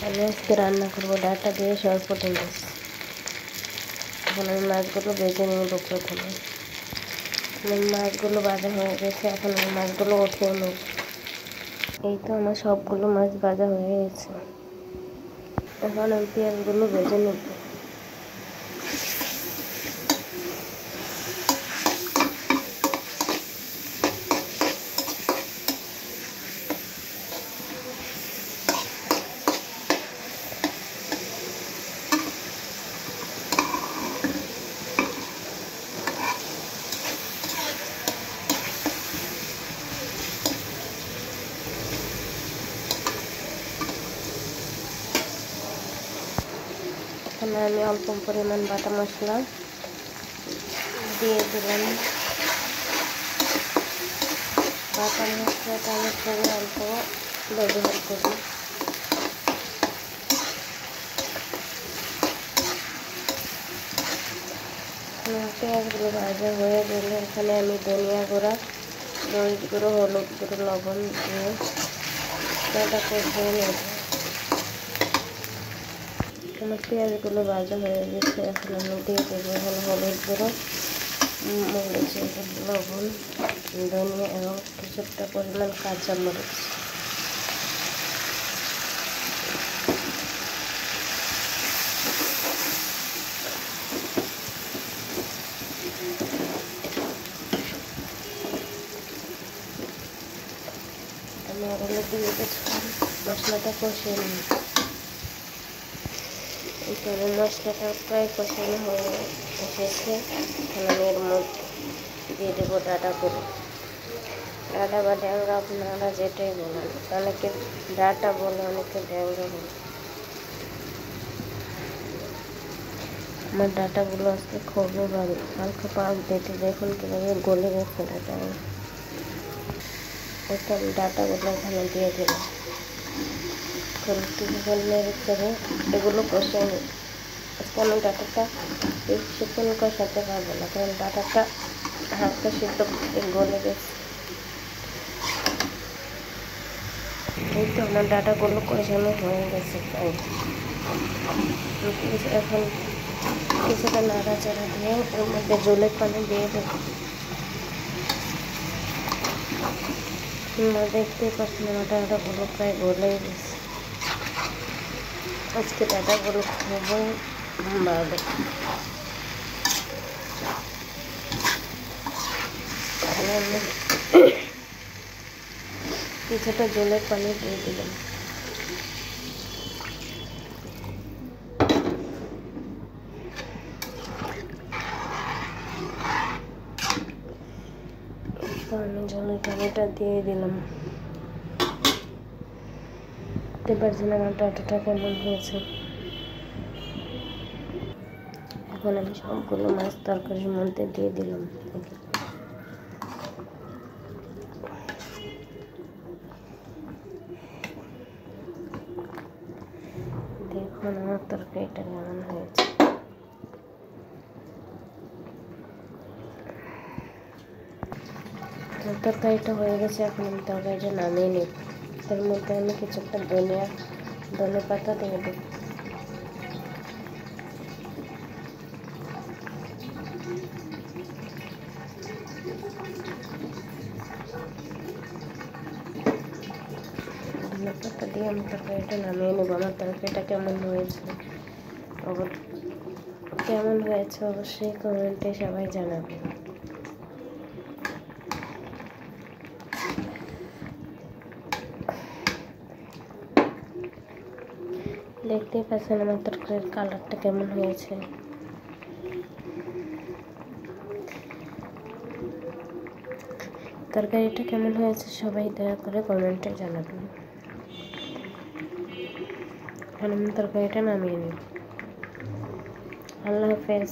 আমি আজকে রান্না করবো ডাঁটা দিয়ে সরপুঁটি মাছ। এখন আমি মাছগুলো ভেজে নেব। প্রথমে মাছগুলো ভাজা হয়ে গেছে, এখন আমি মাছগুলো উঠিয়ে নেব। এই তো আমার সবগুলো মাছ ভাজা হয়ে গেছে। এখন আমি পেঁয়াজগুলো ভেজে নেব। এখানে আমি অল্প পরিমাণ বাটা মশলা দিয়ে দিলাম। বাটা মশলাটা আমি খুবই অল্প ব্যবহার করি। পেঁয়াজগুলো ভাজা হয়ে গেলে এখানে আমি ধনিয়া গুঁড়া, মরিচ গুঁড়ো, হলুদ গুঁড়ো, লবণ দিয়ে এটা কষিয়ে নেব। আমার পেঁয়াজগুলো ভাজা হয়ে গেছে, এখন আমি দিয়ে দেবো এখানে হলুদ গুঁড়ো, মরিচ, লবণ, ধনিয়া এবং কিছুটা পরিমাণ কাঁচা মরিচ। আমি এগুলো দিয়ে মশলাটা কষিয়ে নিই। এখানে মশলাটা প্রায় কষানো হয়ে এসেছে। এখন আমি এর মধ্যে দিয়ে দেবো ডাঁটাগুলো। ডাঁটা বা ড্যাংরা আপনারা যেটাই বলেন, অনেকে ডাঁটা বলে, অনেকে ড্যাংরা বলে। আমার ডাঁটাগুলো আজকে খুবই ভালো, হালকা পাক দিতে দেখুন কীভাবে গলে গেছে ডাঁটা। আমি ডাঁটাগুলো এখানে দিয়ে দিলাম। কিছুক্ষণ নেড়ে চেড়ে এগুলো কষিয়ে নিই। আজকে আমি ডাঁটাটা বেশিক্ষণ কষাতে পারবো না, কারণ ডাঁটাটা হালকা সিদ্ধ গলে গেছে। এই তো আমার ডাঁটাগুলো কষানো হয়ে গেছে প্রায়। এখন কিছুটা নাড়াচাড়া দিয়ে ওর মধ্যে জলের পানি দিয়ে দেবো। দেখতেই পাচ্ছেন আমার ডাঁটাগুলো প্রায় গলেই গেছে। আজকে ডাঁটাগুলো খুবই ভালো। কিছুটা জলের পানি দিয়ে দিলাম। আমি জলের পানিটা দিয়ে দিলাম। দেখতে পাচ্ছেন আমার ডাঁটাটা কেমন হয়েছে। এখন আমি সবগুলো মাছ তরকারির মধ্যে দিয়ে দিলাম। দেখুন আমার তরকারিটা কেমন হয়েছে। তরকারিটা হয়ে গেছে, এখন আমি তরকারিটা নামিয়ে নিই। তার মধ্যে আমি কিছুটা ধনে পাতা দিয়ে দেব। ধনে পাতা দিয়ে আমি তরকারিটা নামিয়ে নেব। আমার তরকারিটা কেমন হয়েছে অবশ্যই কমেন্টে সবাই জানাবেন। দেখতেই পাচ্ছেন আমার তরকারির কালারটা কেমন হয়েছে। তরকারিটা কেমন হয়েছে সবাই দয়া করে কমেন্টে জানাবেন। এখন আমি তরকারিটা নামিয়ে নিই। আল্লাহ হাফেজ।